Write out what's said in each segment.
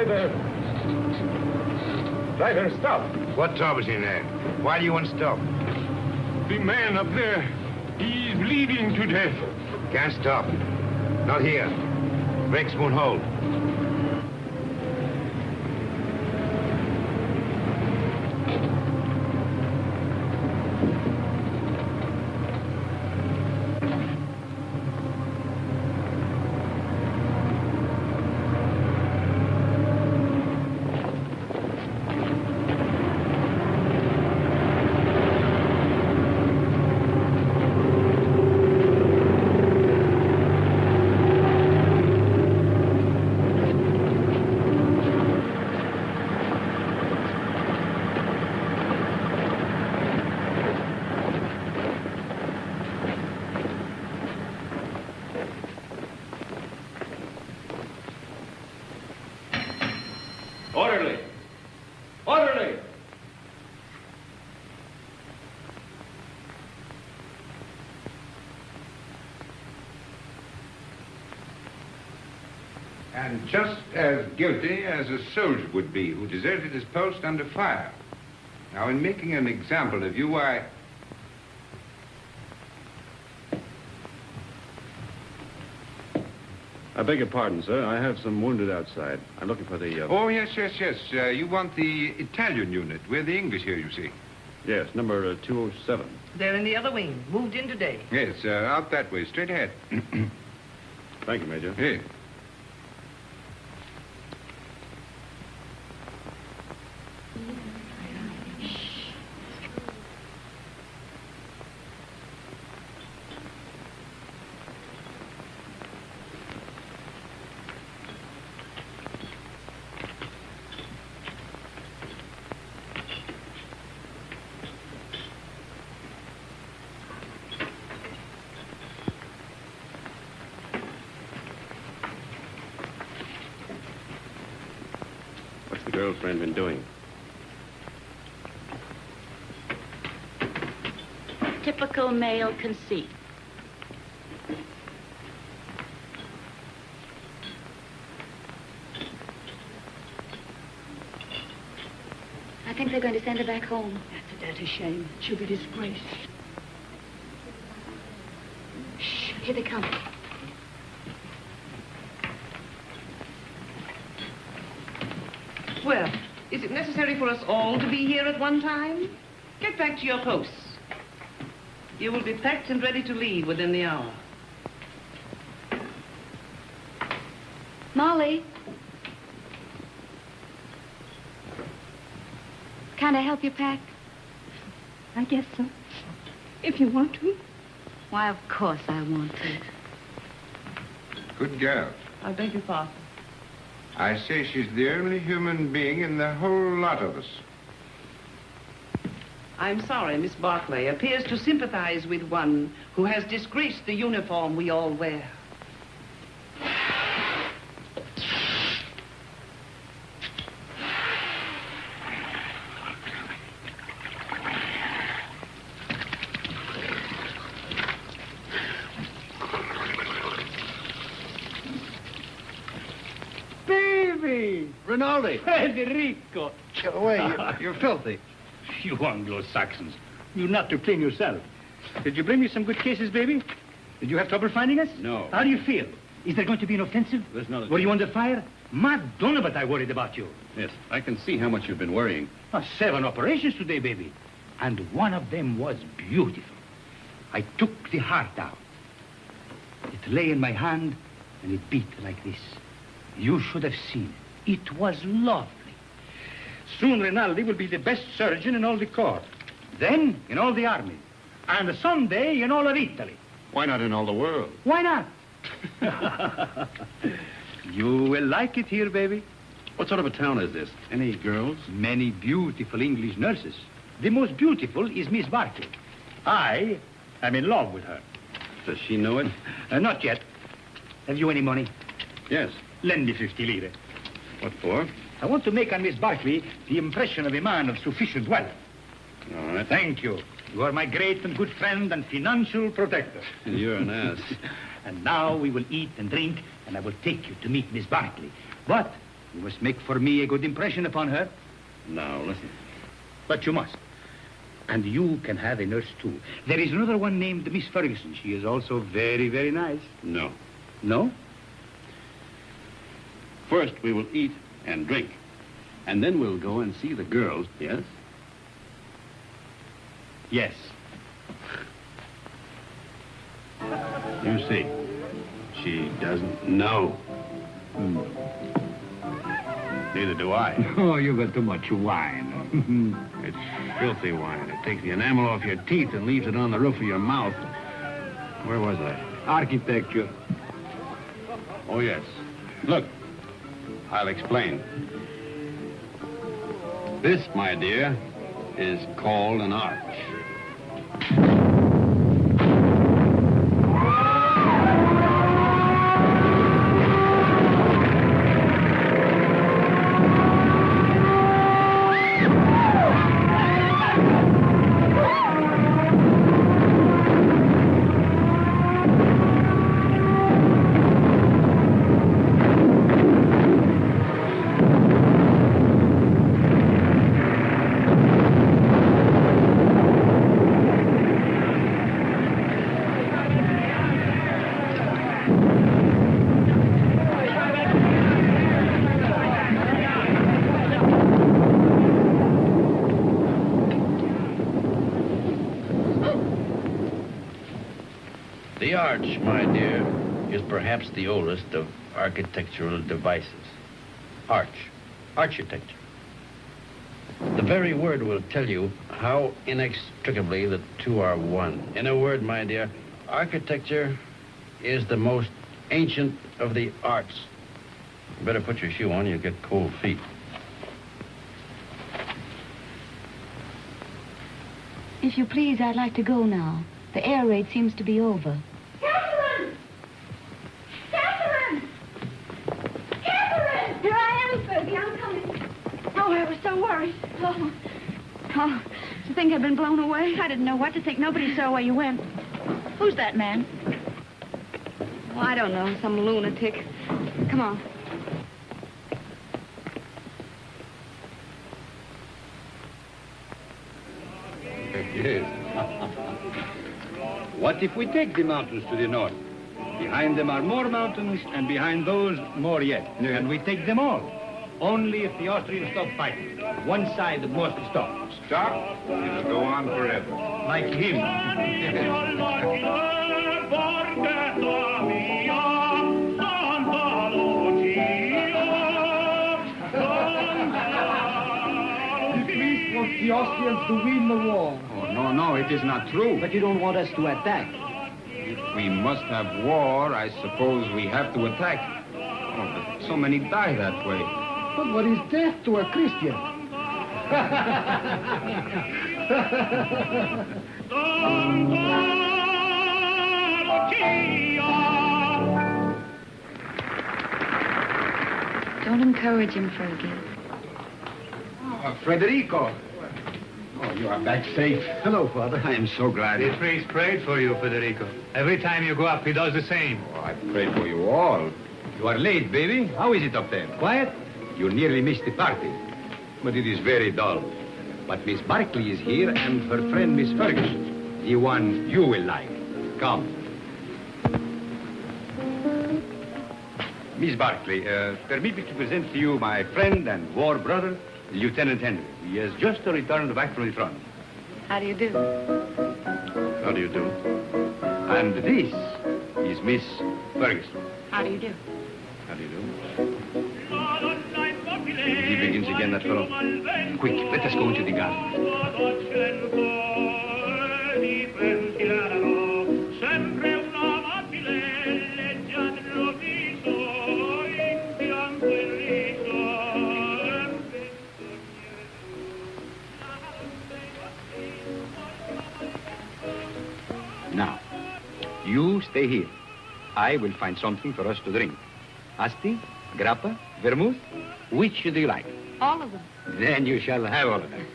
Driver! Driver, stop! What troubles in there? Why do you want to stop? The man up there, he's bleeding to death. Can't stop. Not here. Brakes won't hold. Orderly! Orderly! And just as guilty as a soldier would be who deserted his post under fire. Now, in making an example of you, I... I beg your pardon, sir. I have some wounded outside. I'm looking for the... Oh, yes. You want the Italian unit. We're the English here, you see. Yes, number 207. They're in the other wing. Moved in today. Yes, out that way, straight ahead. Thank you, Major. Hey. What's the girlfriend been doing? Typical male conceit. I think they're going to send her back home. That's a shame. She'll be disgraced. Shh, here they come. Well, is it necessary for us all to be here at one time? Get back to your posts. You will be packed and ready to leave within the hour. Molly. Can I help you pack? I guess so. If you want to. Why, of course I want to. Good girl. I beg your pardon. I say she's the only human being in the whole lot of us. I'm sorry, Miss Barkley appears to sympathize with one who has disgraced the uniform we all wear. Rinaldi. Federico. Get away. You're filthy. You Anglo-Saxons. You're not to clean yourself. Did you bring me some good cases, baby? Did you have trouble finding us? No. How do you feel? Is there going to be an offensive? There's not a... Were you under fire? Madonna, but I worried about you. Yes, I can see how much you've been worrying. 7 operations today, baby. And one of them was beautiful. I took the heart out. It lay in my hand, and it beat like this. You should have seen it. It was lovely. Soon Rinaldi will be the best surgeon in all the corps. Then in all the army. And someday in all of Italy. Why not in all the world? Why not? You will like it here, baby. What sort of a town is this? Any girls? Many beautiful English nurses. The most beautiful is Miss Barkley. I am in love with her. Does she know it? Not yet. Have you any money? Yes. Lend me 50 lire. What for? I want to make on Miss Barkley the impression of a man of sufficient wealth. All right. Thank you. You are my great and good friend and financial protector. You're an ass. And now we will eat and drink, and I will take you to meet Miss Barkley. But You must make for me a good impression upon her. Now, listen. But you must. And you can have a nurse, too. There is another one named Miss Ferguson. She is also very, very nice. No. No? First, we will eat and drink. And then we'll go and see the girls, yes? Yes. You see, she doesn't know. Neither do I. Oh, you got too much wine. It's filthy wine. It takes the enamel off your teeth and leaves it on the roof of your mouth. Where was I? Architecture. Oh, yes. Look, I'll explain. This, my dear, is called an arch. The arch, my dear, is perhaps the oldest of architectural devices. Architecture. The very word will tell you how inextricably the two are one. In a word, my dear, architecture is the most ancient of the arts. You better put your shoe on, you'll get cold feet. If you please, I'd like to go now. The air raid seems to be over. Catherine! Catherine! Catherine! Here I am, Fergie. I'm coming. Oh, I was so worried. Oh, to think I'd been blown away. I didn't know what to think. Nobody saw where you went. Who's that man? Oh, I don't know. Some lunatic. Come on. Yes. What if we take the mountains to the north? Behind them are more mountains, and behind those, more yet. Yeah. And we take them all. Only if the Austrians stop fighting. One side must stop. Stop? It'll go on forever. Like him. The Austrians to win the war. Oh, no, it is not true. But you don't want us to attack. If we must have war, I suppose we have to attack. Oh, but so many die that way. But what is death to a Christian? Don't encourage him, Fergie. Federico. Oh, you are back safe. Hello, Father. I am so glad. The priest prayed for you, Federico. Every time you go up, he does the same. Oh, I prayed for you all. You are late, baby. How is it up there? Quiet? You nearly missed the party. But it is very dull. But Miss Barkley is here and her friend Miss Ferguson. The one you will like. Come. Miss Barkley, permit me to present to you my friend and war brother, Lieutenant Henry. He has just returned back from the front. How do you do? How do you do? And this is Miss Ferguson. How do you do? How do you do? He begins again, that fellow. Quick, let us go into the garden. Now, you stay here. I will find something for us to drink. Asti, grappa, vermouth, which do you like? All of them. Then you shall have all of them.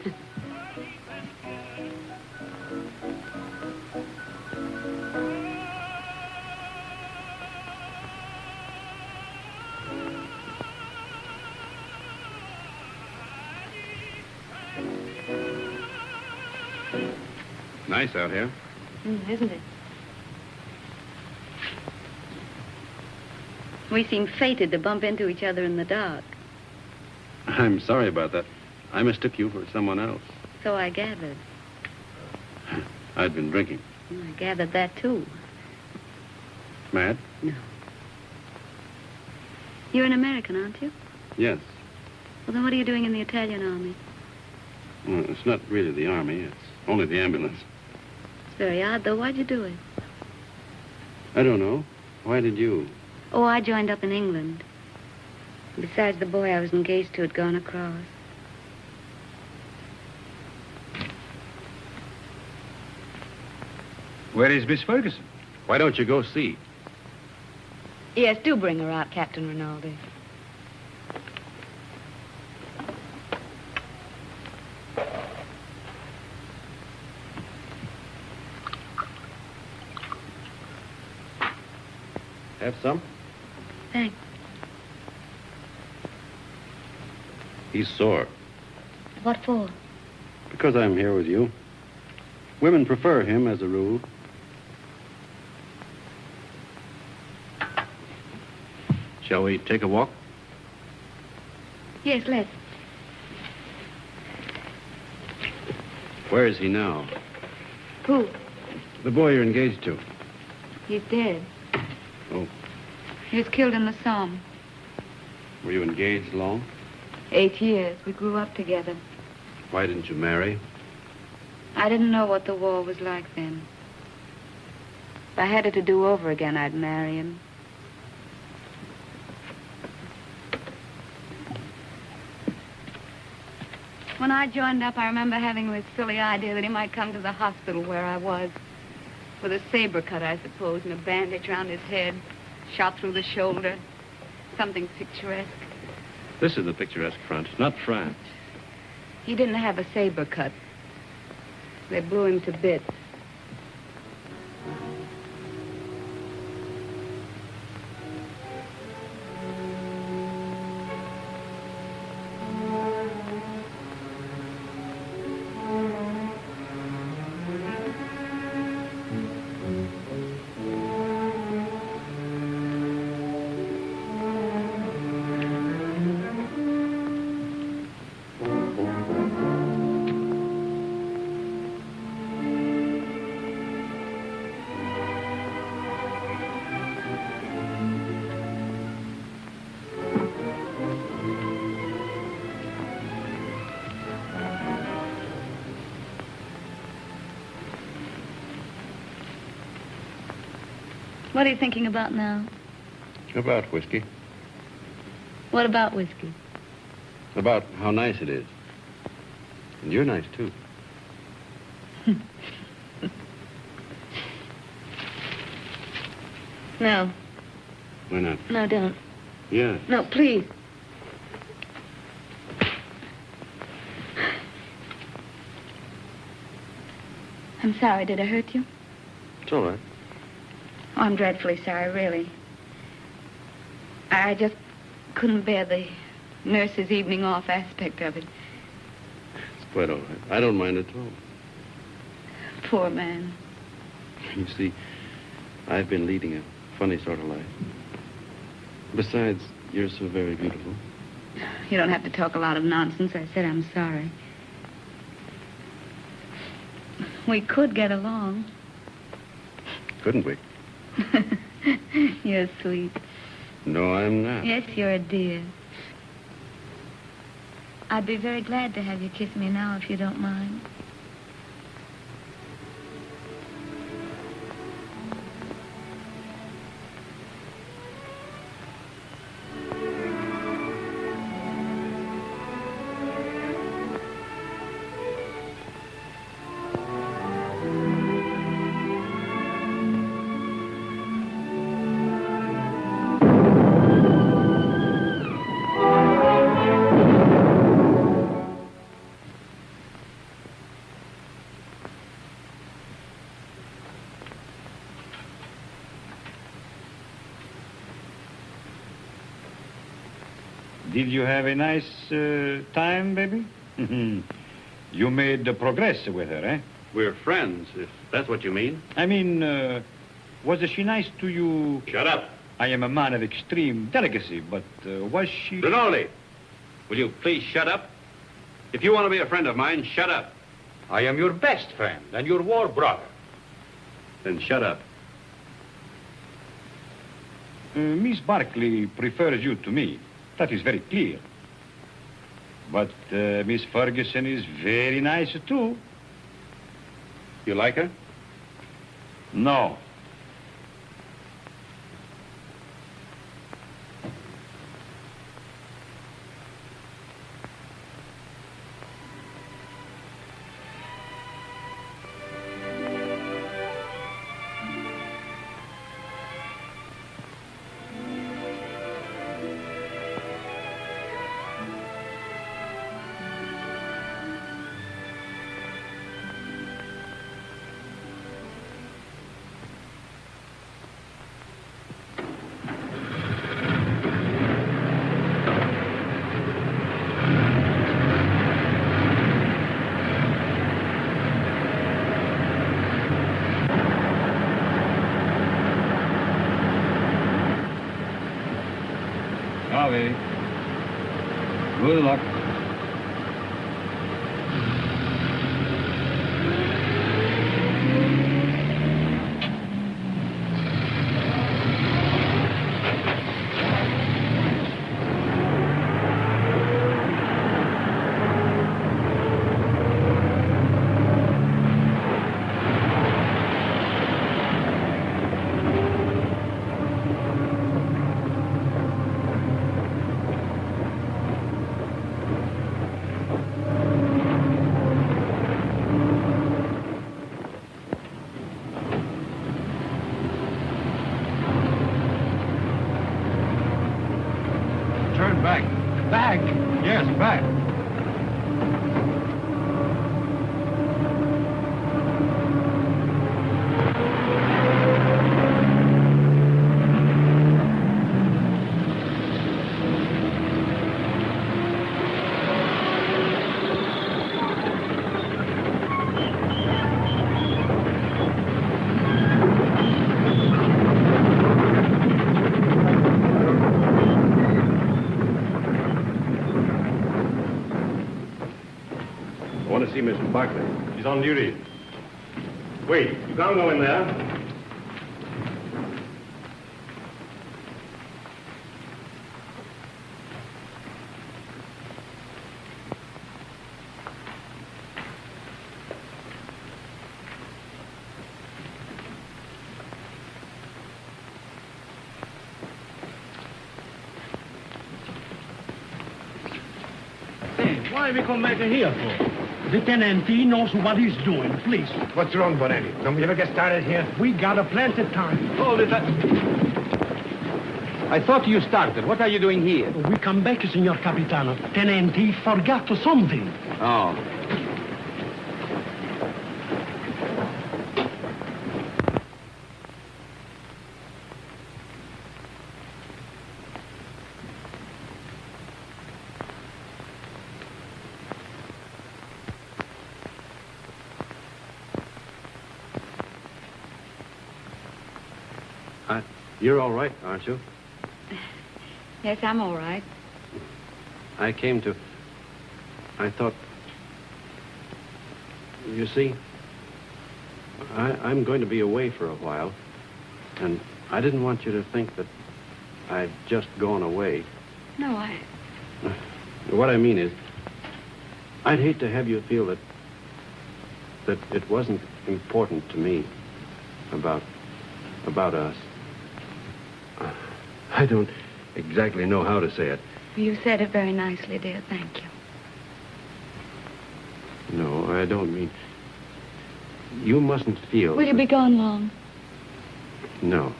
Nice out here. Isn't it? We seem fated to bump into each other in the dark. I'm sorry about that. I mistook you for someone else. So I gathered. I'd been drinking. I gathered that, too. Mad? No. You're an American, aren't you? Yes. Well, then what are you doing in the Italian army? Well, it's not really the army. It's only the ambulance. It's very odd, though. Why'd you do it? I don't know. Why did you? Oh, I joined up in England. Besides, the boy I was engaged to had gone across. Where is Miss Ferguson? Why don't you go see? Yes, do bring her out, Captain Rinaldi. Have some? Thanks. He's sore. What for? Because I'm here with you. Women prefer him as a rule. Shall we take a walk? Yes, let's. Where is he now? Who? The boy you're engaged to. He's dead. Oh, He was killed in the Somme. were you engaged long? 8 years. We grew up together. Why didn't you marry? I didn't know what the war was like then. If I had it to do over again, I'd marry him. When I joined up, I remember having this silly idea that he might come to the hospital where I was. With a saber cut, I suppose, and a bandage around his head. Shot through the shoulder. Something picturesque. This is the picturesque front, not France. He didn't have a saber cut. They blew him to bits. What are you thinking about now? About whiskey. What about whiskey? About how nice it is. And you're nice, too. No. Why not? No, don't. Yeah. No, please. I'm sorry. Did I hurt you? It's all right. Oh, I'm dreadfully sorry, really. I just couldn't bear the nurse's evening off aspect of it. It's quite all right. I don't mind at all. Poor man. You see, I've been leading a funny sort of life. Besides, you're so very beautiful. You don't have to talk a lot of nonsense. I said I'm sorry. We could get along. Couldn't we? You're sweet. No, I'm not. Yes, you're a dear. I'd be very glad to have you kiss me now, if you don't mind. Did you have a nice time, baby? You made progress with her, eh? We're friends, if that's what you mean. I mean, was she nice to you? Shut up. I am a man of extreme delicacy, but was she... Rinaldi, will you please shut up? If you want to be a friend of mine, shut up. I am your best friend and your war brother. Then shut up. Miss Barkley prefers you to me. That is very clear. But Miss Ferguson is very nice, too. You like her? No. Harvey. Good luck. Back. Back? Yes, back. I want to see Mrs. Barkley. She's on duty. Wait, you can't go in there. Why we come back here for? The tenant, he knows what he's doing, please. What's wrong, Bonetti? Don't we ever get started here? We got a plenty of time. Hold it. I thought you started. What are you doing here? We come back, Signor Capitano. Tenant, he forgot something. Oh. You're all right, aren't you? Yes, I'm all right. I thought... You see, I'm going to be away for a while, and I didn't want you to think that I'd just gone away. No, What I mean is, I'd hate to have you feel that it wasn't important to me about us. I don't exactly know how to say it. You said it very nicely, dear. Thank you. No, I don't mean... You mustn't feel... Will you be gone long? No.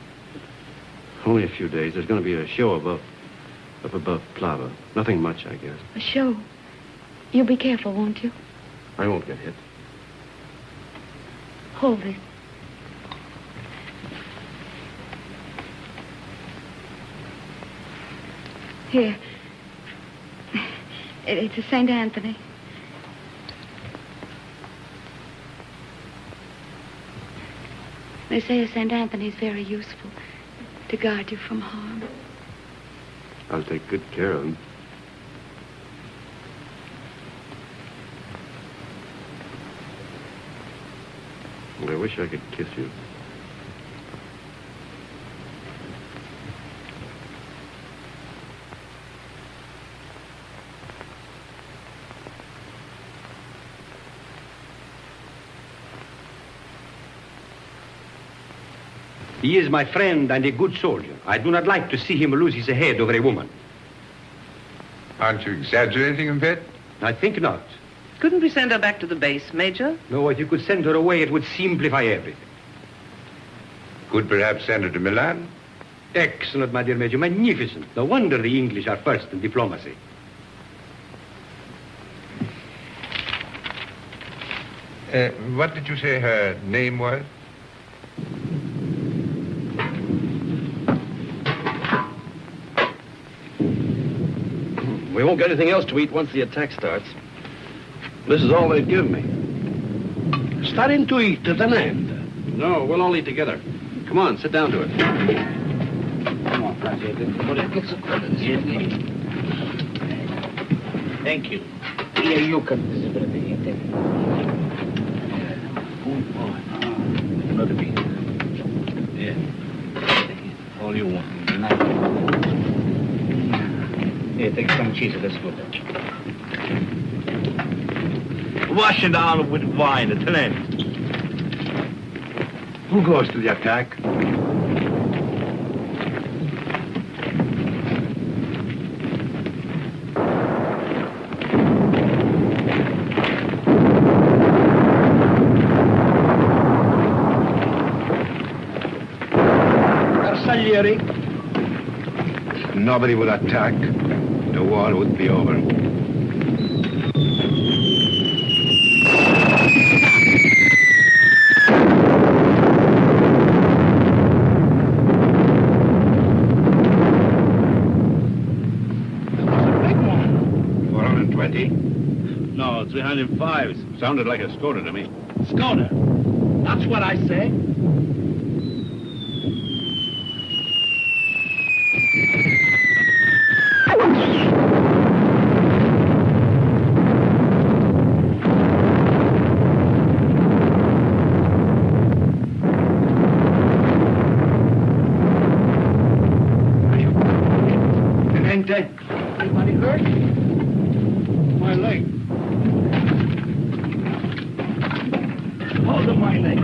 Only a few days. There's going to be a show up above Plava. Nothing much, I guess. A show? You'll be careful, won't you? I won't get hit. Hold it. Here. It's a St. Anthony. They say St. Anthony's very useful to guard you from harm. I'll take good care of him. I wish I could kiss you. He is my friend and a good soldier. I do not like to see him lose his head over a woman. Aren't you exaggerating a bit? I think not. Couldn't we send her back to the base, Major? No, if you could send her away, it would simplify everything. Could perhaps send her to Milan? Excellent, my dear Major. Magnificent. No wonder the English are first in diplomacy. What did you say her name was? We won't get anything else to eat once the attack starts. This is all they've given me. Starting to eat at an end. No, we'll all eat together. Come on, sit down to it. Come on, Francis. Thank you. Here you can. Another piece. Yeah. All you want. Here, take some cheese. Let's go. Wash it down with wine at an end. Who goes to the attack? Bersaglieri. Nobody will attack. The war would be over. No, 305. Sounded like a Skoda to me. Skoda. That's what I say. Anybody hurt? My leg. Hold on my leg.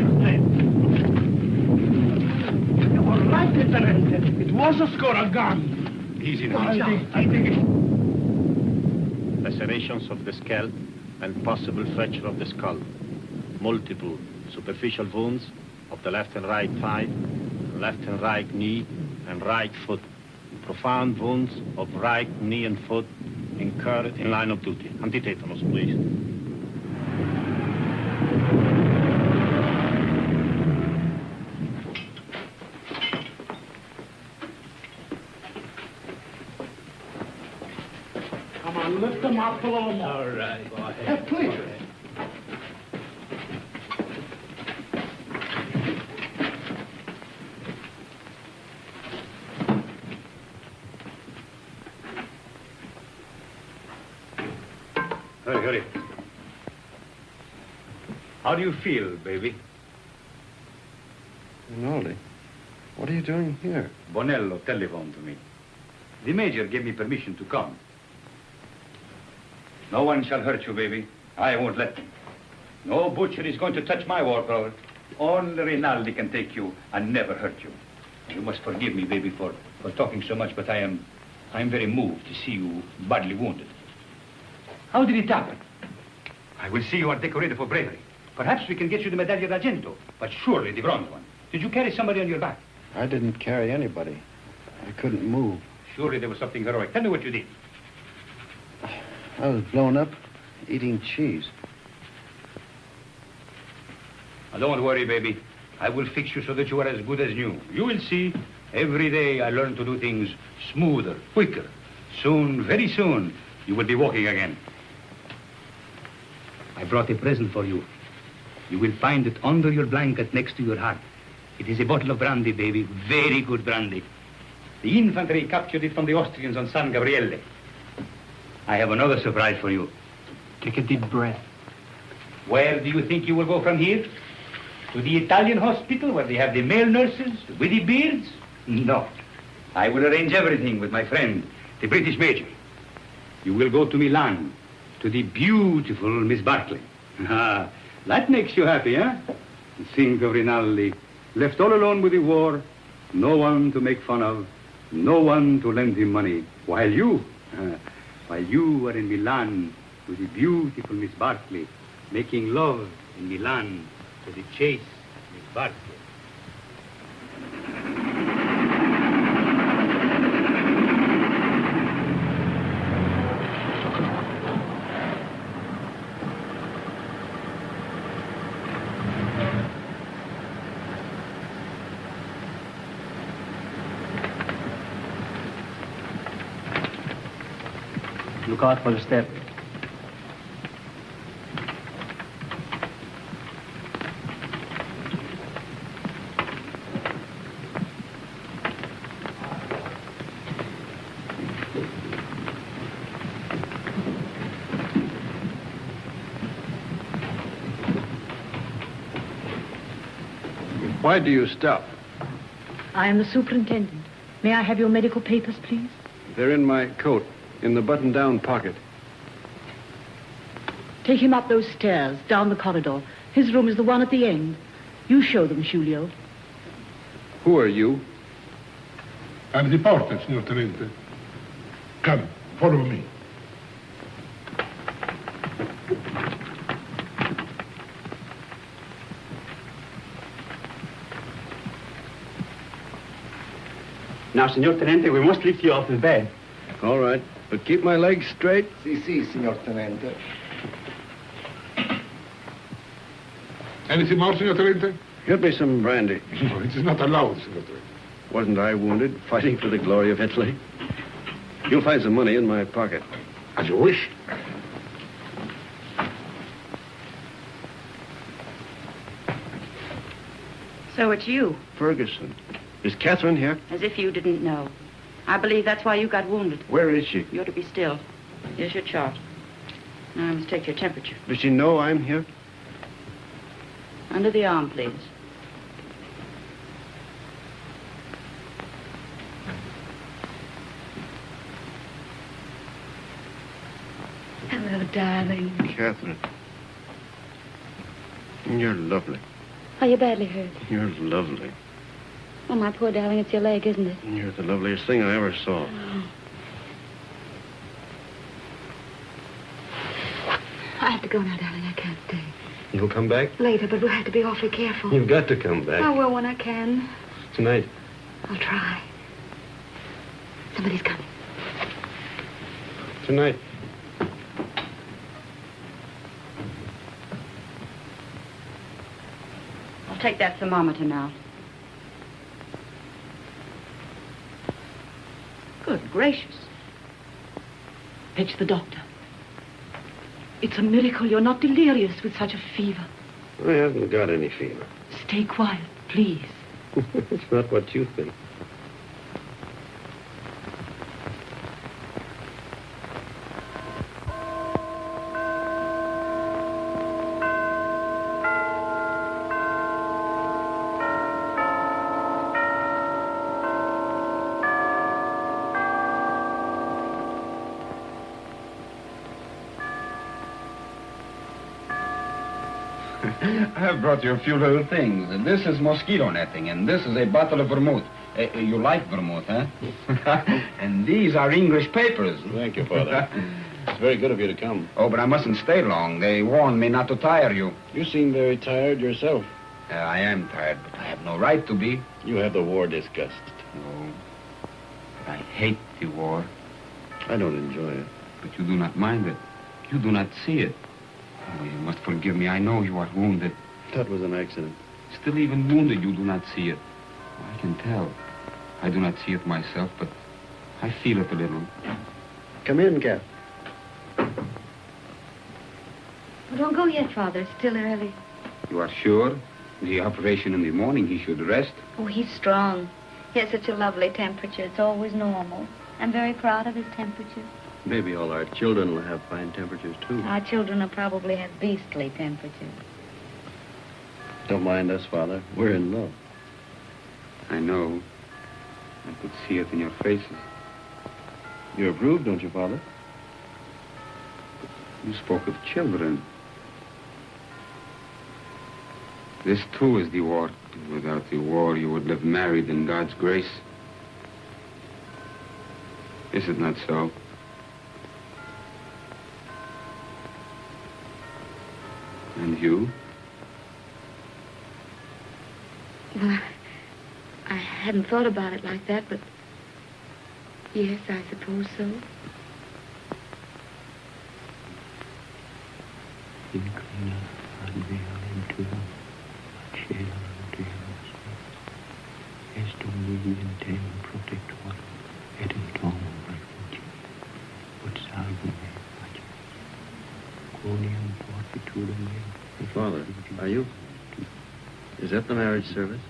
You were right, Lieutenant. It was a Skoda gun. Easy I now. think it... Lacerations of the scalp and possible fracture of the skull. Multiple superficial wounds of the left and right thigh, left and right knee, and right foot. Profound wounds of right knee and foot incurred in line of duty. Antitetanus, please. Come on, lift them up a little more. All right, go ahead. Please. Hurry. How do you feel, baby? Rinaldi, what are you doing here? Bonello telephoned to me. The major gave me permission to come. No one shall hurt you, baby. I won't let them. No butcher is going to touch my war color. Only Rinaldi can take you and never hurt you. You must forgive me, baby, for talking so much, but I am very moved to see you badly wounded. How did it happen? I will see you are decorated for bravery. Perhaps we can get you the Medaglia d'Argento, but surely the bronze one. Did you carry somebody on your back? I didn't carry anybody. I couldn't move. Surely there was something heroic. Tell me what you did. I was blown up eating cheese. Now, don't worry, baby. I will fix you so that you are as good as new. You will see. Every day I learn to do things smoother, quicker. Soon, very soon, you will be walking again. I brought a present for you. You will find it under your blanket next to your heart. It is a bottle of brandy, baby. Very good brandy. The infantry captured it from the Austrians on San Gabriele. I have another surprise for you. Take a deep breath. Where do you think you will go from here? To the Italian hospital where they have the male nurses with the beards? No. I will arrange everything with my friend, the British major. You will go to Milan, to the beautiful Miss Barkley. Ah, that makes you happy, huh? Think of Rinaldi, left all alone with the war, no one to make fun of, no one to lend him money, while you are in Milan with the beautiful Miss Barkley, making love in Milan to the chaste Miss Barkley. Look out for the step. Why do you stop? I am the superintendent. May I have your medical papers, please? They're in my coat, in the button-down pocket. Take him up those stairs, down the corridor. His room is the one at the end. You show them, Julio. Who are you? I'm the porter, signor Tenente. Come, follow me. Now, Signor Tenente, we must lift you off the bed. All right, but keep my legs straight. Si, signor Tenente. Anything more, signor Tenente? Get me some brandy. No, it is not allowed, signor Tenente. Wasn't I wounded, fighting for the glory of Italy? You'll find some money in my pocket. As you wish. So it's you, Ferguson. Is Catherine here? as if you didn't know. I believe that's why you got wounded. Where is she? You ought to be still. Here's your chart. Now I must take your temperature. Does she know I'm here? Under the arm, please. Hello, darling. Catherine. You're lovely. Are you badly hurt? You're lovely. Oh, my poor darling, it's your leg, isn't it? You're the loveliest thing I ever saw. I have to go now, darling. I can't stay. You'll come back? Later, but we'll have to be awfully careful. You've got to come back. I will when I can. Tonight. I'll try. Somebody's coming. Tonight. I'll take that thermometer now. Good gracious. Fetch the doctor. It's a miracle you're not delirious with such a fever. I haven't got any fever. Stay quiet, please. It's not what you think. I have brought you a few little things. This is mosquito netting, and this is a bottle of vermouth. You like vermouth, huh? And these are English papers. Thank you, Father. It's very good of you to come. Oh, but I mustn't stay long. They warned me not to tire you. You seem very tired yourself. I am tired, but I have no right to be. You have the war disgust. No. But I hate the war. I don't enjoy it. But you do not mind it. You do not see it. Oh, you must forgive me. I know you are wounded. That was an accident. Still, even wounded, you do not see it. Oh, I can tell. I do not see it myself, but I feel it a little. Come in, Cap. Well, don't go yet, Father. It's still early. You are sure? The operation in the morning, he should rest. Oh, he's strong. He has such a lovely temperature. It's always normal. I'm very proud of his temperature. Maybe all our children will have fine temperatures, too. Our children will probably have beastly temperatures. Don't mind us, Father. We're in love. I know. I could see it in your faces. You approve, don't you, Father? You spoke of children. This, too, is the war. Without the war, you would live married in God's grace. Is it not so? And you? Well, I hadn't thought about it like that, but yes, I suppose so. Father, are you? Is that the marriage service?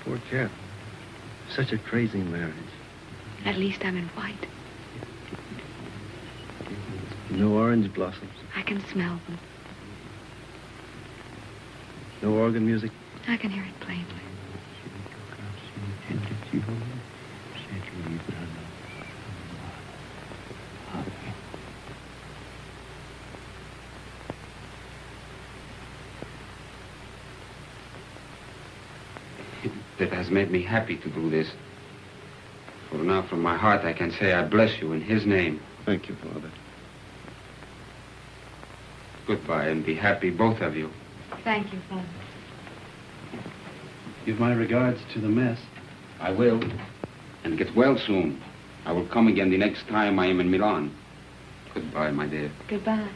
Poor Cat. Such a crazy marriage. At least I'm in white. No orange blossoms. I can smell them. No organ music. I can hear it plainly. It has made me happy to do this. For now, from my heart, I can say I bless you in his name. Thank you, Father. Goodbye, and be happy, both of you. Thank you, Father. Give my regards to the mess. I will. And get well soon. I will come again the next time I am in Milan. Goodbye, my dear. Goodbye.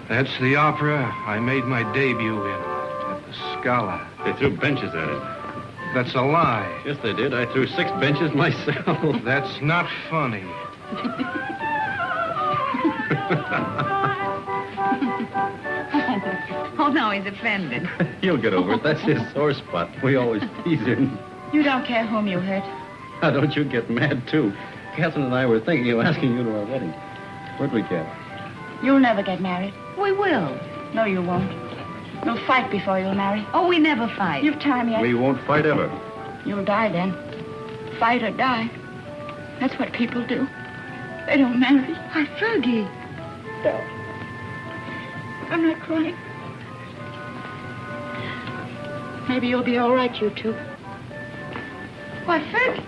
That's the opera I made my debut in at the Scala. They threw benches at it. That's a lie. Yes, they did. I threw 6 benches myself. That's not funny. Oh, no, he's offended. He'll get over it. That's his sore spot. We always tease him. You don't care whom you hurt. Now, don't you get mad, too. Catherine and I were thinking of asking you to our wedding. Where'd we get? You'll never get married. We will. No, you won't. You'll fight before you'll marry. Oh, we never fight. You've time yet. We won't fight ever. You'll die then. Fight or die. That's what people do. They don't marry. Why, Fergie. No. I'm not crying. Maybe you'll be all right, you two. Why, Fergie.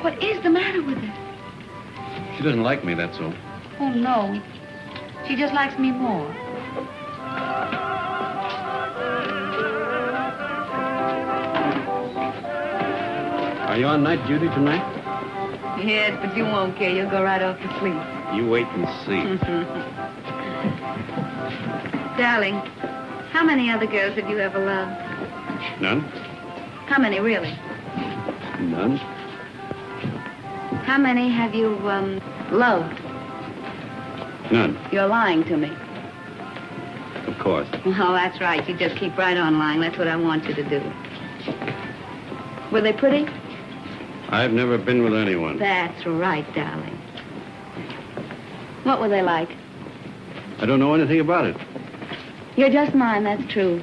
What is the matter with her? She doesn't like me, that's all. Oh, no. She just likes me more. I Are you on night duty tonight? Yes, but you won't care. You'll go right off to sleep. You wait and see. Darling, how many other girls have you ever loved? None? How many, really? None? How many have you, loved? None, You're lying to me. of course. Oh, that's right. You just keep right on lying. That's what I want you to do. Were they pretty? I've never been with anyone. That's right, darling. What were they like? I don't know anything about it. You're just mine, that's true.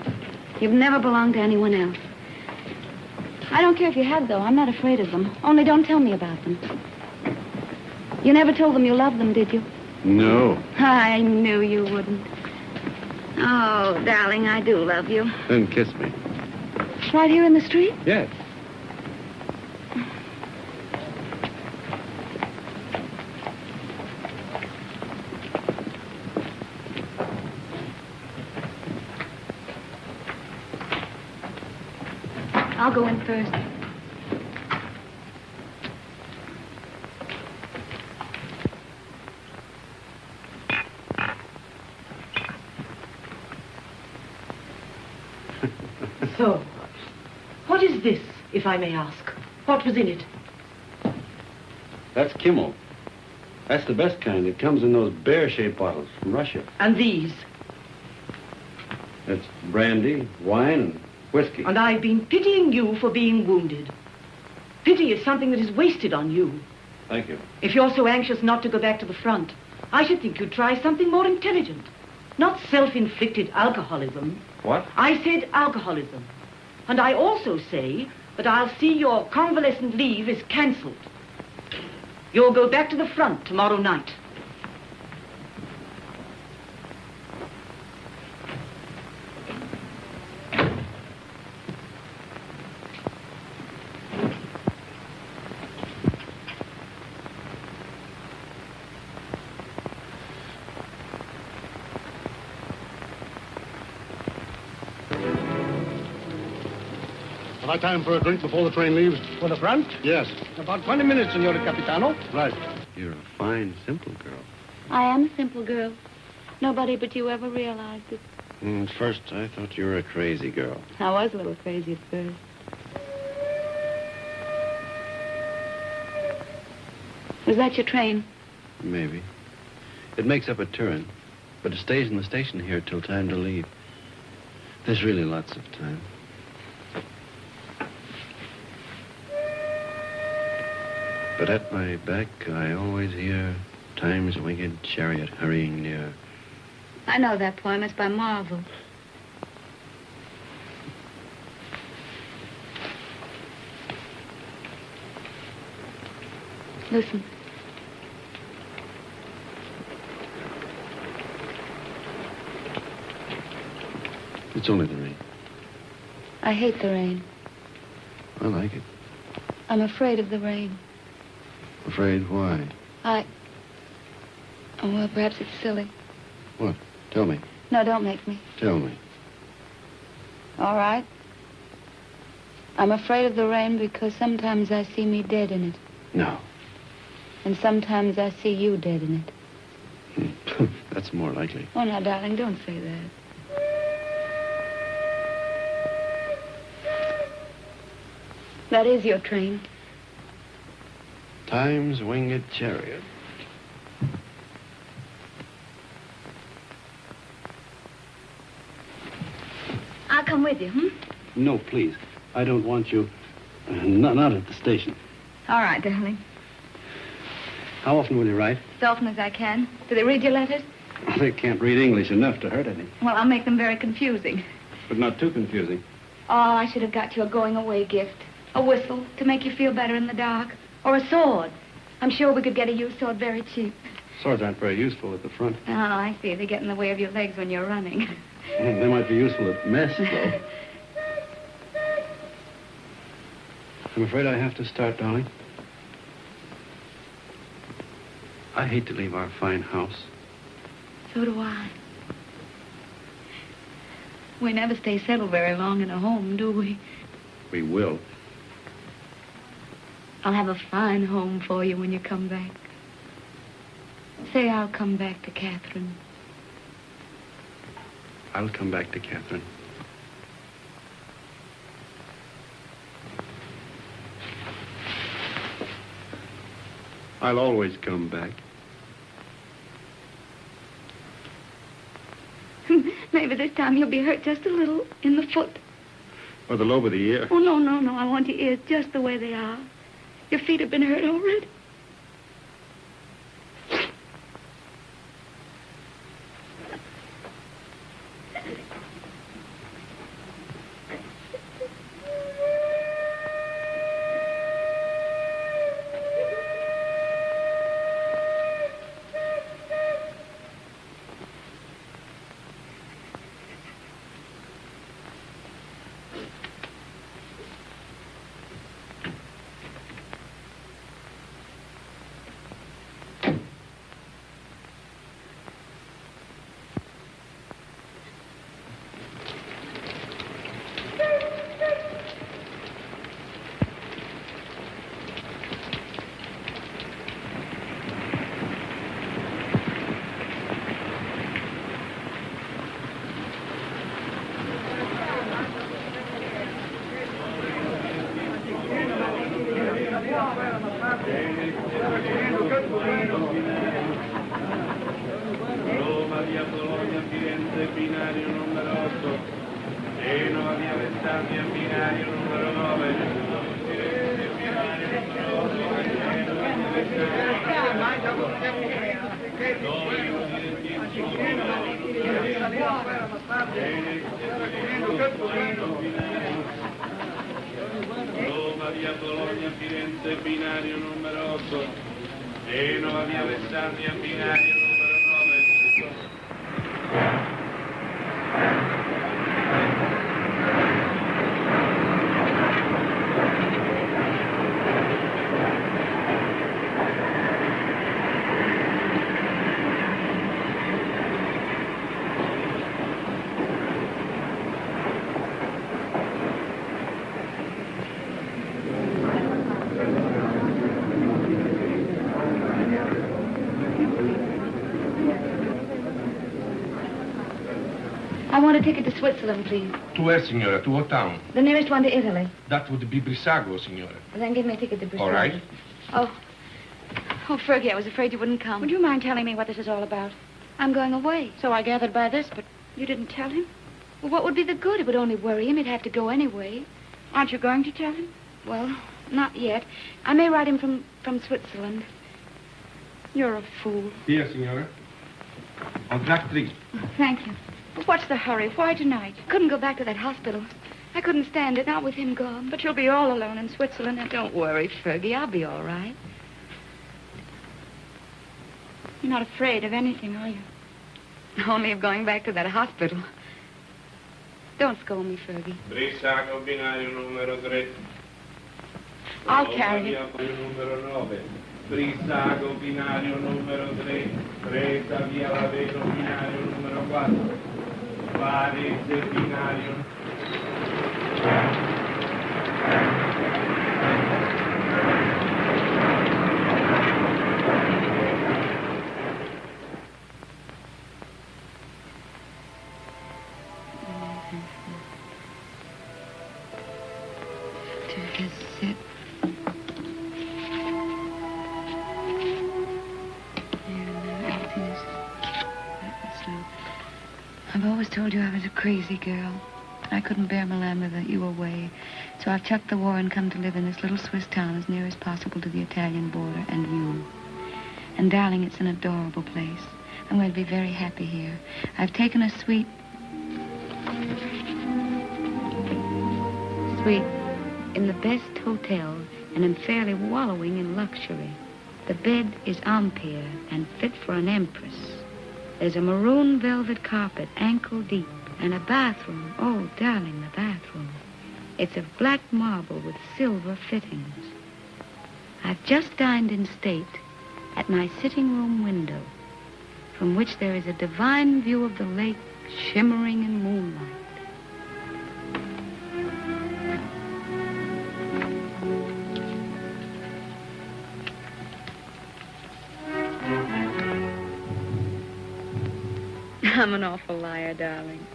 You've never belonged to anyone else. I don't care if you had, though. I'm not afraid of them. Only don't tell me about them. You never told them you loved them, did you? No. I knew you wouldn't. Oh, darling, I do love you. Then kiss me. Right here in the street? Yes. I'll go in first. So, what is this, if I may ask? What was in it? That's Kimmel. That's the best kind. It comes in those bear-shaped bottles from Russia. And these? It's brandy, wine, and whiskey. And I've been pitying you for being wounded. Pity is something that is wasted on you. Thank you. If you're so anxious not to go back to the front, I should think you'd try something more intelligent. Not self-inflicted alcoholism. What? I said alcoholism. And I also say that I'll see your convalescent leave is cancelled. You'll go back to the front tomorrow night. Have I time for a drink before the train leaves? For the front? Yes. About 20 minutes, Signor Capitano. Right. You're a fine, simple girl. I am a simple girl. Nobody but you ever realized it. At first, I thought you were a crazy girl. I was a little crazy at first. Was that your train? Maybe. It makes up at Turin, but it stays in the station here till time to leave. There's really lots of time. But at my back, I always hear time's winged chariot hurrying near. I know that poem. It's by Marvel. Listen. It's only the rain. I hate the rain. I like it. I'm afraid of the rain. Afraid why? Oh, well, perhaps it's silly. What? Tell me. No, don't make me. Tell me. All right. I'm afraid of the rain because sometimes I see me dead in it. No. And sometimes I see you dead in it. That's more likely. Oh, now, darling, don't say that. That is your train. Time's winged chariot. I'll come with you, No, please. I don't want you. Not at the station. All right, darling. How often will you write? As often as I can. Do they read your letters? They can't read English enough to hurt any. Well, I'll make them very confusing. But not too confusing. Oh, I should have got you a going-away gift. A whistle to make you feel better in the dark. Or a sword. I'm sure we could get a used sword very cheap. Swords aren't very useful at the front. Oh, I see. They get in the way of your legs when you're running. They might be useful at mess, though. I'm afraid I have to start, darling. I hate to leave our fine house. So do I. We never stay settled very long in a home, do we? We will. I'll have a fine home for you when you come back. Say I'll come back to Catherine. I'll come back to Catherine. I'll always come back. Maybe this time you'll be hurt just a little in the foot. Or the lobe of the ear. Oh, no, no, no. I want your ears just the way they are. Your feet have been hurt already. Roma via Bologna, Firenze, binario numero 8. Genova via Alessandria, binario numero 9. I want a ticket to Switzerland, please. To where, signora? To what town? The nearest one to Italy. That would be Brissago, signora. Well, then give me a ticket to Brazil. All right. Oh, Fergie, I was afraid you wouldn't come. Would you mind telling me what this is all about? I'm going away. So I gathered by this, but you didn't tell him? Well, what would be the good? It would only worry him. He'd have to go anyway. Aren't you going to tell him? Well, not yet. I may write him from Switzerland. You're a fool. Here, signora. On track 3. Thank you. But what's the hurry? Why tonight? Couldn't go back to that hospital. I couldn't stand it, not with him gone. But you'll be all alone in Switzerland. And Don't worry, Fergie. I'll be all right. you're not afraid of anything, are you? Only of going back to that hospital. Don't scold me, Fergie. Brissago, binario numero 3. I'll carry it. Numero 9. Brissago, binario numero 3. Presa via Laveto, binario numero 4. Varese, binario. I've always told you I was a crazy girl. I couldn't bear Milan without you away. So I've chucked the war and come to live in this little Swiss town as near as possible to the Italian border and you. And darling, it's an adorable place. I'm going to be very happy here. I've taken a suite in the best hotel and am fairly wallowing in luxury. The bed is Ampere and fit for an empress. There's a maroon velvet carpet, ankle deep, and a bathroom. Oh, darling, the bathroom. It's of black marble with silver fittings. I've just dined in state at my sitting room window, from which there is a divine view of the lake shimmering in moonlight. I'm an awful liar, darling.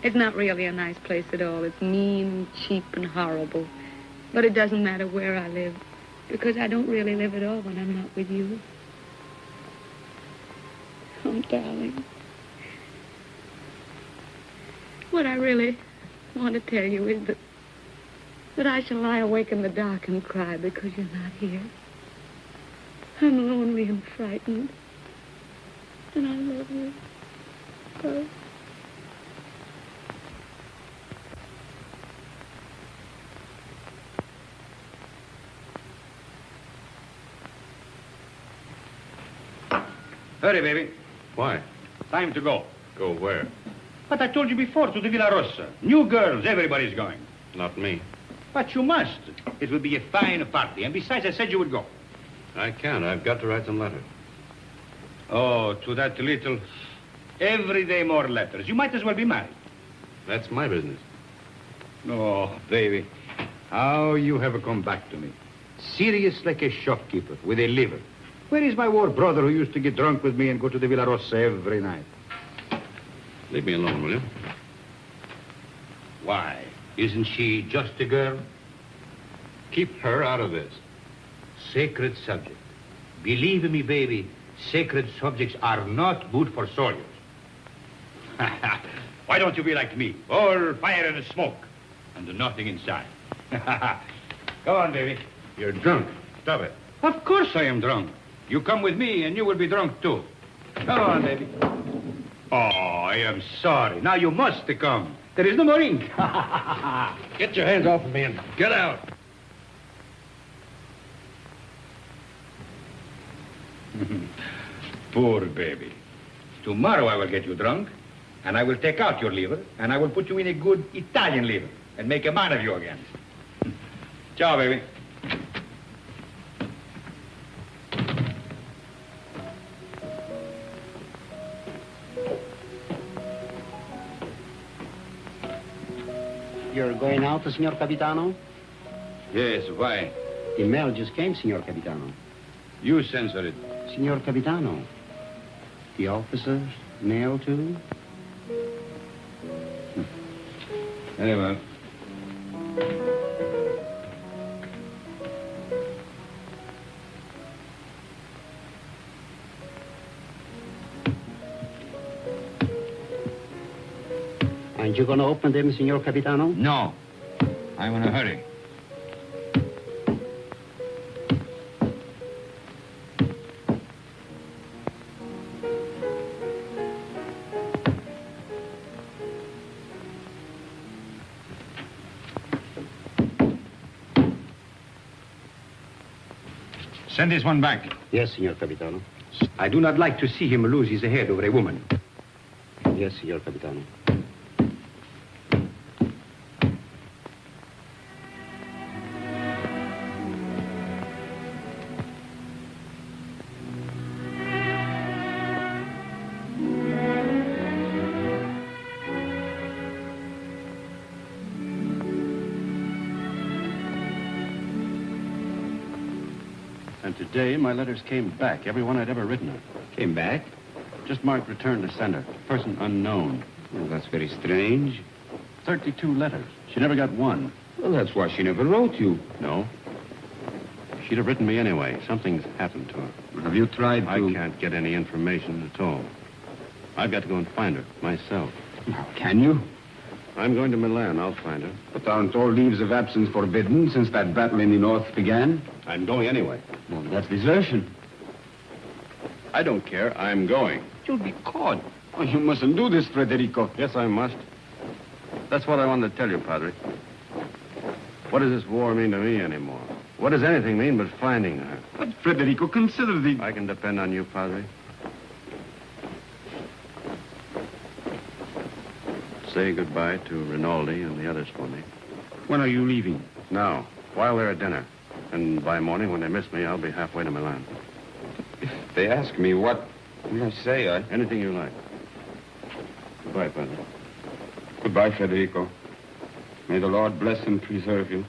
It's not really a nice place at all. It's mean, cheap, and horrible. But it doesn't matter where I live, because I don't really live at all when I'm not with you. Oh, darling. What I really want to tell you is that I shall lie awake in the dark and cry because you're not here. I'm lonely and frightened. And I love you. Oh. Hurry, baby. Why? Time to go. Go where? But I told you before, to the Villa Rossa. New girls, everybody's going. Not me. But you must. It will be a fine party. And besides, I said you would go. I can't. I've got to write some letters. Oh, to that little... Every day more letters. You might as well be married. That's my business. Oh, baby. How you have come back to me. Serious like a shopkeeper with a liver. Where is my war brother who used to get drunk with me and go to the Villa Rossa every night? Leave me alone, will you? Why? Isn't she just a girl? Keep her out of this. Sacred subject. Believe me, baby, sacred subjects are not good for soldiers. Why don't you be like me? All fire and smoke, and nothing inside. Go on, baby. You're drunk. Stop it. Of course I am drunk. You come with me, and you will be drunk, too. Come on, baby. Oh, I am sorry. Now you must come. There is no more ink. Get your hands off of me and get out. Poor baby. Tomorrow I will get you drunk, and I will take out your liver, and I will put you in a good Italian liver, and make a man of you again. Ciao, baby. You're going out, Signor Capitano? Yes, why? The mail just came, Signor Capitano. You censor it. Signor Capitano, the officers' mail too? Very well. Aren't you going to open them, Signor Capitano? No. I'm in a hurry. Send this one back. Yes, Signor Capitano. I do not like to see him lose his head over a woman. Yes, Signor Capitano. And today, my letters came back, every one I'd ever written her. Came back? Just marked return to sender. Person unknown. Well, that's very strange. 32 letters. She never got one. Well, that's why she never wrote you. No. She'd have written me anyway. Something's happened to her. Have you tried to... I can't get any information at all. I've got to go and find her, myself. Now, can you? I'm going to Milan. I'll find her. But aren't all leaves of absence forbidden since that battle in the north began? I'm going anyway. Well, that's desertion. I don't care. I'm going. You'll be caught. Oh, you mustn't do this, Federico. Yes, I must. That's what I wanted to tell you, Padre. What does this war mean to me anymore? What does anything mean but finding her? But, Federico, consider the... I can depend on you, Padre. Say goodbye to Rinaldi and the others for me. When are you leaving? Now, while they're at dinner. And by morning, when they miss me, I'll be halfway to Milan. If they ask me what will I say, Anything you like. Goodbye, Padre. Goodbye, Federico. May the Lord bless and preserve you.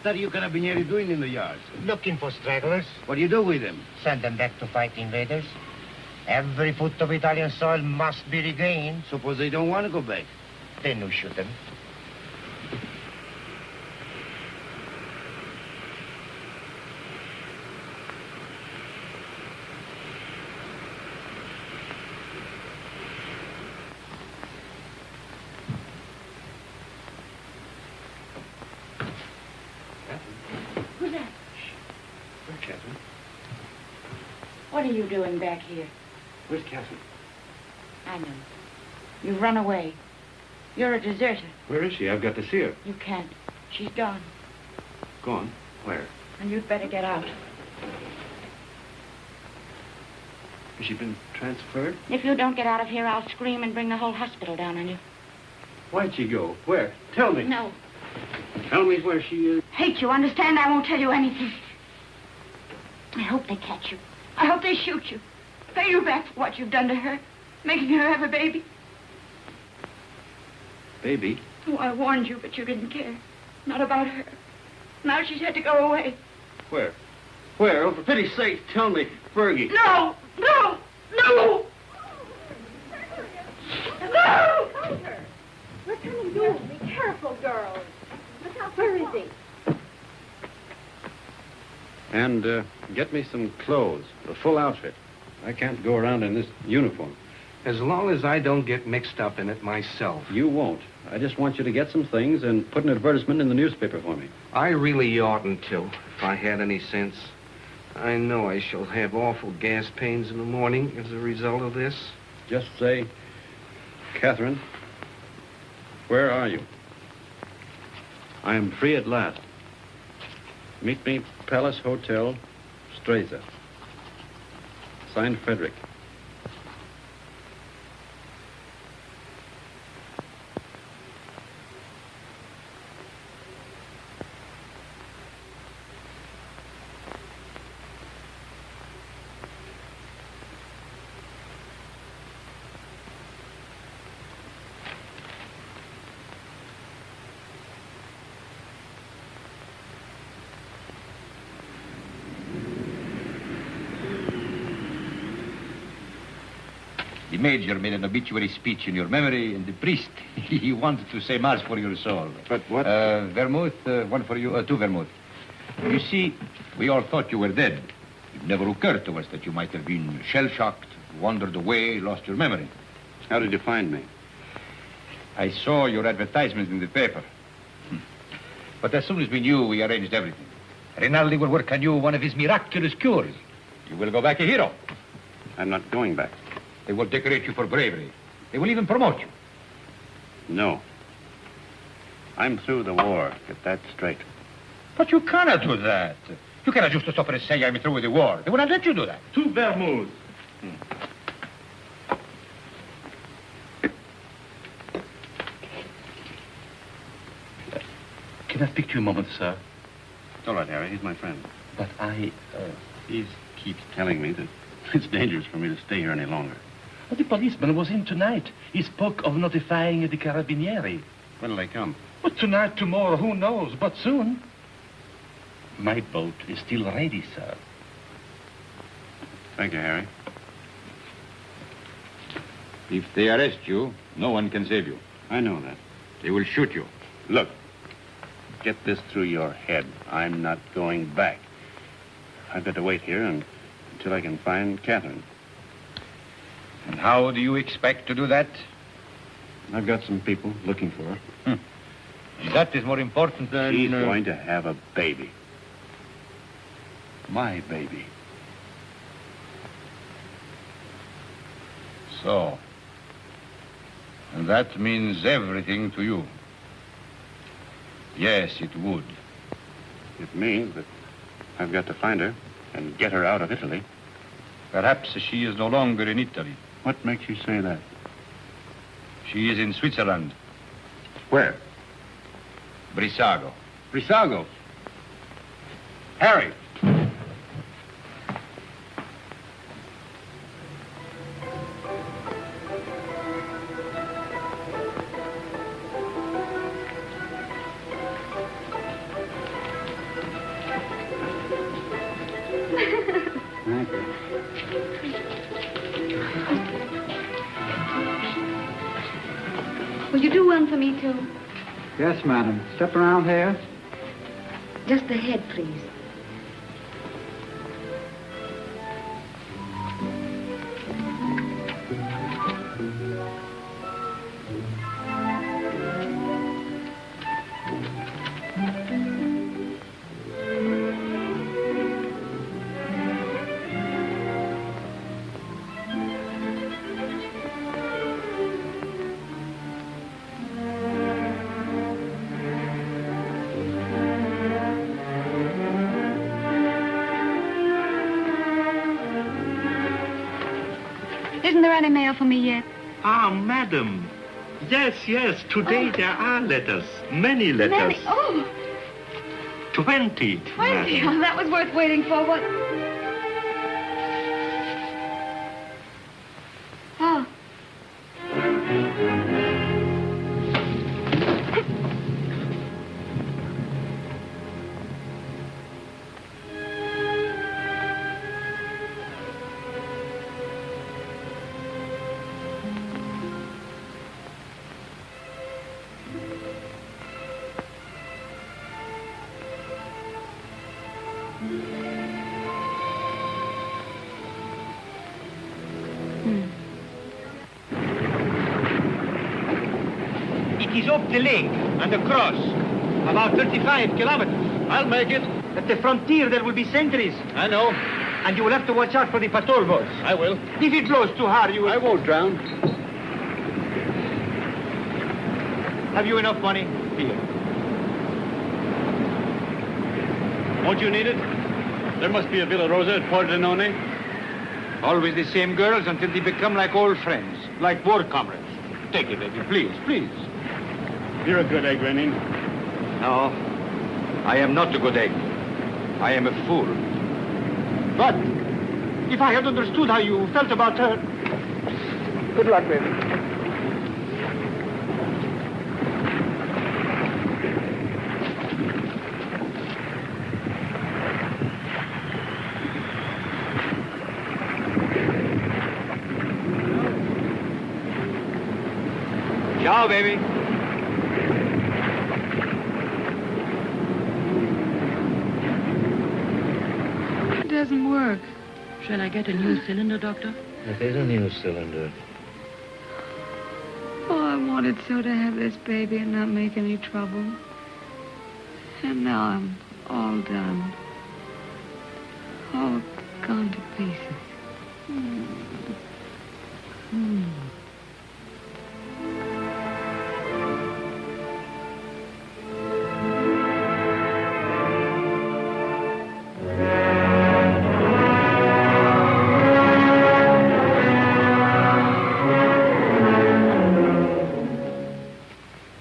What are you carabinieri doing in the yards? Looking for stragglers. What do you do with them? Send them back to fight invaders. Every foot of Italian soil must be regained. Suppose they don't want to go back? Then you shoot them. Who's that? Where's Catherine? What are you doing back here? Where's Catherine? I know. You've run away. You're a deserter. Where is she? I've got to see her. You can't. She's gone. Gone? Where? And you'd better get out. Has she been transferred? If you don't get out of here, I'll scream and bring the whole hospital down on you. Why'd she go? Where? Tell me. No. Tell me where she is. Hate you, understand? I won't tell you anything. I hope they catch you. I hope they shoot you. Pay you back for what you've done to her. Making her have a baby. Baby? Oh, I warned you, but you didn't care. Not about her. Now she's had to go away. Where? Where? Oh, for pity's sake, tell me. Fergie. No! No! No! No! What can you do? Be careful, girls. Look out, where is he? And get me some clothes, a full outfit. I can't go around in this uniform. As long as I don't get mixed up in it myself. You won't. I just want you to get some things and put an advertisement in the newspaper for me. I really oughtn't to, if I had any sense. I know I shall have awful gas pains in the morning as a result of this. Just say, Catherine, where are you? I am free at last. Meet me, Palace Hotel, Streza. Signed, Frederic. The major made an obituary speech in your memory, and the priest, he wanted to say mass for your soul. But what? Vermouth, one for you, two vermouth. You see, we all thought you were dead. It never occurred to us that you might have been shell-shocked, wandered away, lost your memory. How did you find me? I saw your advertisement in the paper. But as soon as we knew, we arranged everything. Rinaldi will work on you one of his miraculous cures. You will go back a hero. I'm not going back. They will decorate you for bravery. They will even promote you. No. I'm through the war. Get that straight. But you cannot do that. You cannot just stop and say I'm through with the war. They will not let you do that. Two vermouths. Can I speak to you a moment, sir? It's all right, Harry. He's my friend. But He keeps telling me that it's dangerous for me to stay here any longer. Well, the policeman was in tonight. He spoke of notifying the carabinieri. When'll they come? But tonight, tomorrow, who knows? But soon. My boat is still ready, sir. Thank you, Harry. If they arrest you, no one can save you. I know that. They will shoot you. Look, get this through your head. I'm not going back. I've got to wait here until I can find Catherine. And how do you expect to do that? I've got some people looking for her. That is more important than... She's going to have a baby. My baby. So. And that means everything to you. Yes, it would. It means that I've got to find her and get her out of Italy. Perhaps she is no longer in Italy. What makes you say that? She is in Switzerland. Where? Brissago. Brissago. Harry. Thank you. Will you do one for me, too? Yes, madam. Step around here. Just the head, please. Isn't there any mail for me yet? Ah, madam. Yes, yes. Today there are letters. Many letters. Many? Oh, 20. 20. madam. Oh, that was worth waiting for. What? Oh. It is up the lake and across. About 35 kilometers. I'll make it. At the frontier, there will be sentries. I know. And you will have to watch out for the patrol boats. I will. If it blows too hard, you will... I won't drown. Have you enough money? Here. Won't you need it? There must be a Villa Rosa at Pordenone. Always the same girls until they become like old friends, like war comrades. Take it, baby, please, please. You're a good egg, Renin. No, I am not a good egg. I am a fool. But if I had understood how you felt about her... Good luck, baby. Ciao, baby. It doesn't work. Shall I get a new cylinder, Doctor? It is a new cylinder. Oh, I wanted so to have this baby and not make any trouble. And now I'm all done. All gone to pieces.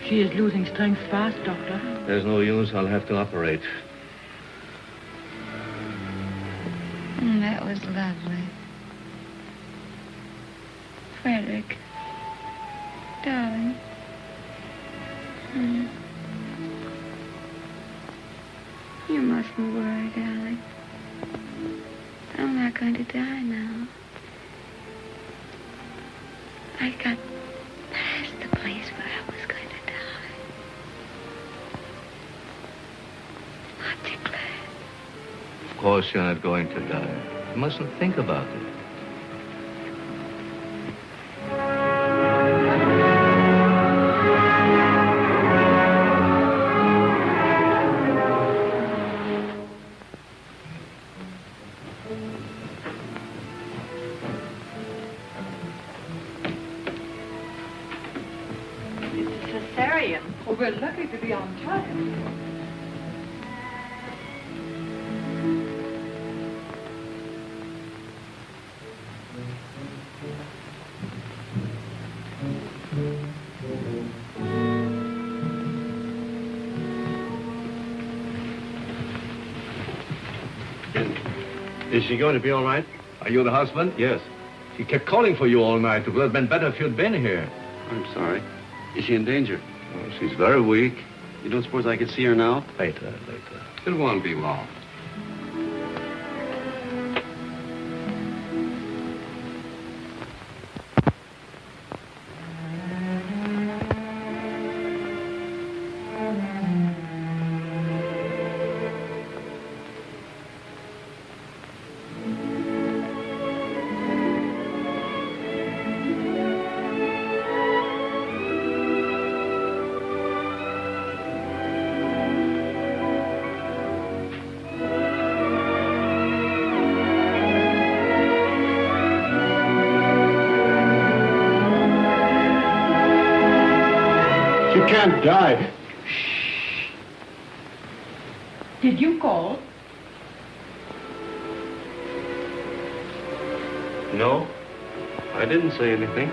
She is losing strength fast, Doctor. There's no use. I'll have to operate. That was lovely. Frederic. Darling. You mustn't worry, darling. I'm not going to die now. I got past the place where I was going to die. Aren't you glad? Of course you're not going to die. You mustn't think about it. Cesarean. Oh, we're lucky to be on time. Is she going to be all right? Are you the husband? Yes. She kept calling for you all night. It would have been better if you'd been here. I'm sorry. Is she in danger? Oh, she's very weak. You don't suppose I could see her now? Later. It won't be long. can't die. Did you call? No, I didn't say anything.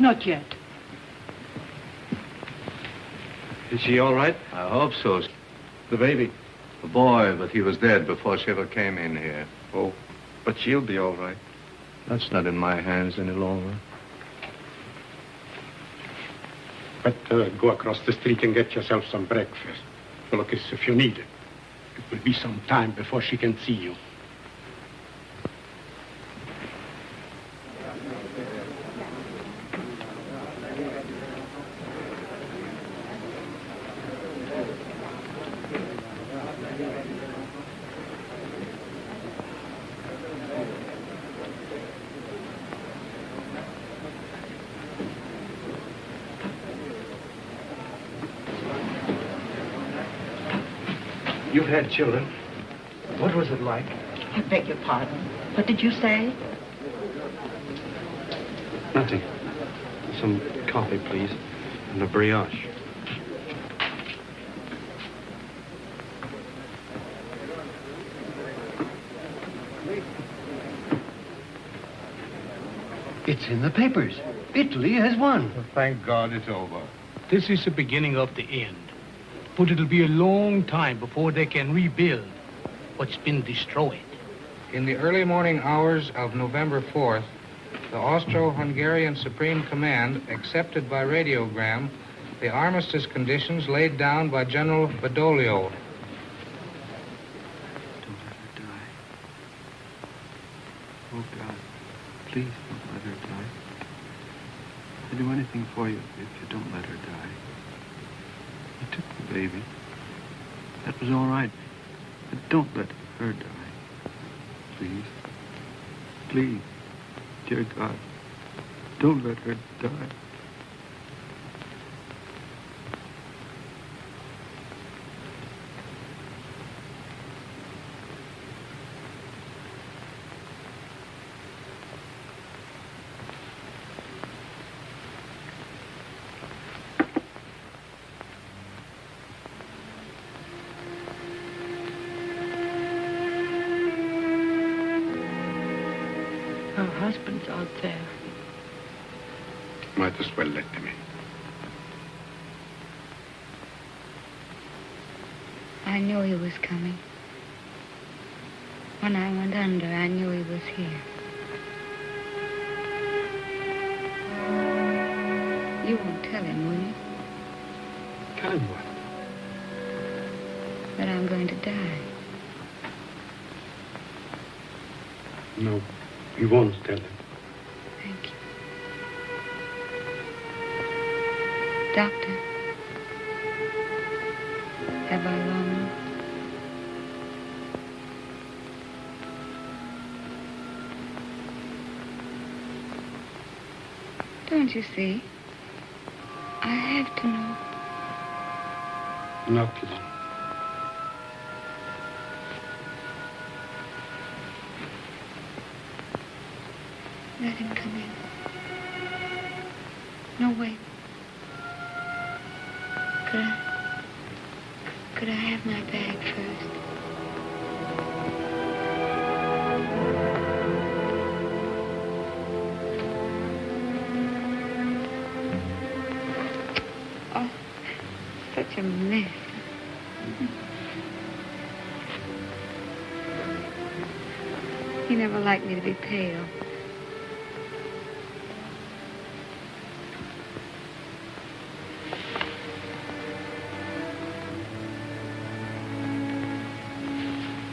Not yet. Is she all right? I hope so. The baby? The boy, but he was dead before she ever came in here. Oh, but she'll be all right. That's not in my hands any longer. Better go across the street and get yourself some breakfast. Look, if you need it. It will be some time before she can see you. You've had children. What was it like? I beg your pardon. What did you say? Nothing. Some coffee, please. And a brioche. It's in the papers. Italy has won. Well, thank God it's over. This is the beginning of the end. But it'll be a long time before they can rebuild what's been destroyed. In the early morning hours of November 4th, the Austro-Hungarian Supreme Command accepted by radiogram the armistice conditions laid down by General Badoglio. Don't let her die. Oh, God, please don't let her die. I'll do anything for you if you don't let her die. You took the baby. That was all right. But don't let her die. Please. Please. Dear God, don't let her die. Her husband's out there. Might as well let him in. I knew he was coming. When I went under, I knew he was here. You won't tell him, will you? Tell him what? That I'm going to die. No, he won't tell him. Thank you. Doctor, have I long? Don't you see? I have to know. Not long. Let him come in. No, wait. Could I have my bag first? Oh, such a mess. He never liked me to be pale.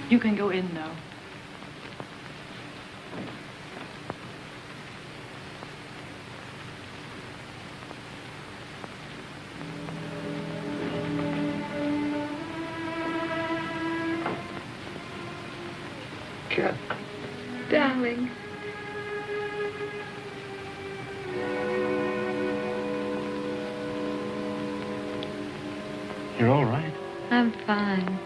You can go in now. Cat. Darling. You're all right. I'm fine.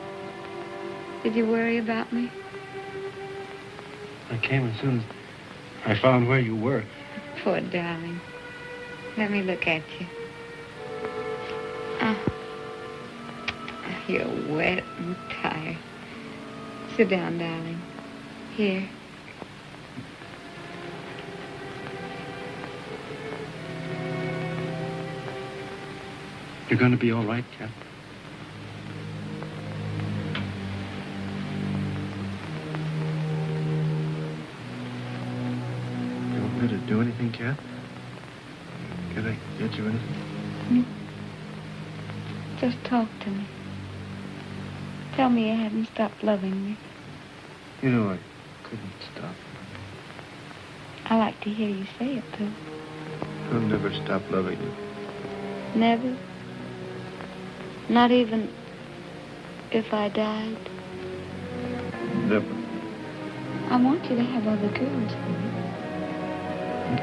Did you worry about me? I came as soon as I found where you were. Poor darling. Let me look at you. Oh. You're wet and tired. Sit down, darling. Here. You're going to be all right, Cap? You want me to do anything, Cap? Can I get you anything? Just talk to me. Tell me you haven't stopped loving me. You know, I couldn't stop. I like to hear you say it, too. I'll never stop loving you. Never? Not even if I died? Never. I want you to have other girls, honey.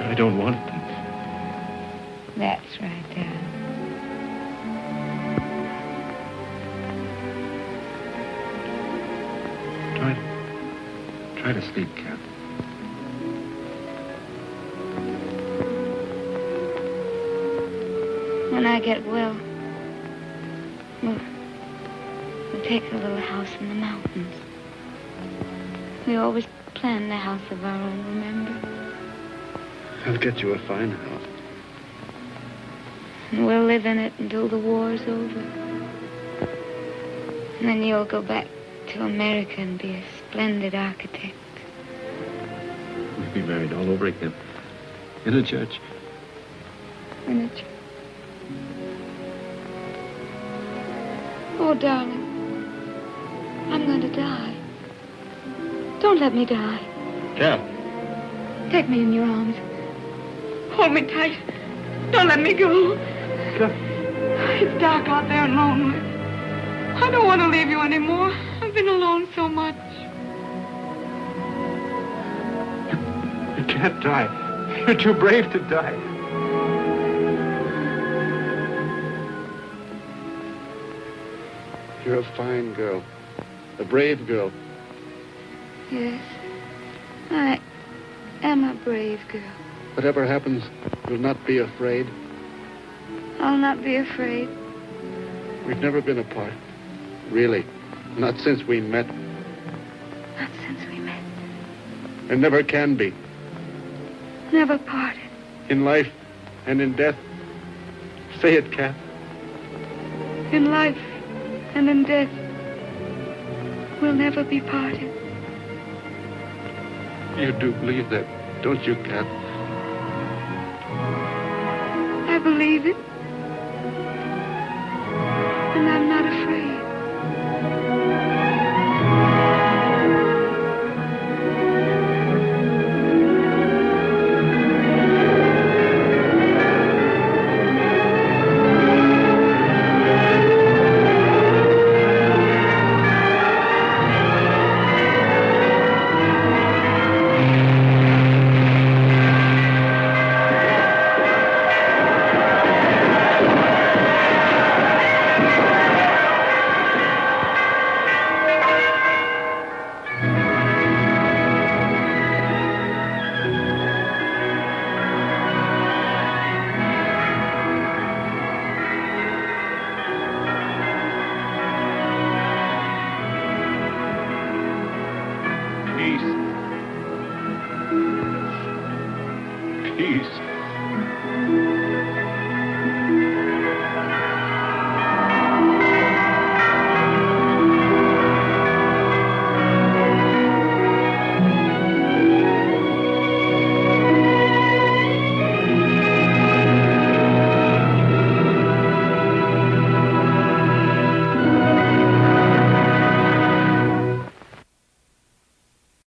I don't want them. That's right, darling. Try to sleep, Cap. When I get well, we'll take a little house in the mountains. We always planned a house of our own, remember? I'll get you a fine house. And we'll live in it until the war's over. And then you'll go back to America and be a splendid architect. We'll be married all over again. In a church. In a church. Oh, darling. I'm going to die. Don't let me die. Cap. Take me in your arms. Hold me tight. Don't let me go. Cap. It's dark out there and lonely. I don't want to leave you anymore. I've been alone so much. You can't die. You're too brave to die. You're a fine girl. A brave girl. Yes. I am a brave girl. Whatever happens, you'll not be afraid. I'll not be afraid. We've never been apart. Really. Not since we met. Not since we met. And never can be. Never parted. In life and in death. Say it, Cat. In life and in death, we'll never be parted. You do believe that, don't you, Cat? I believe it. And I'm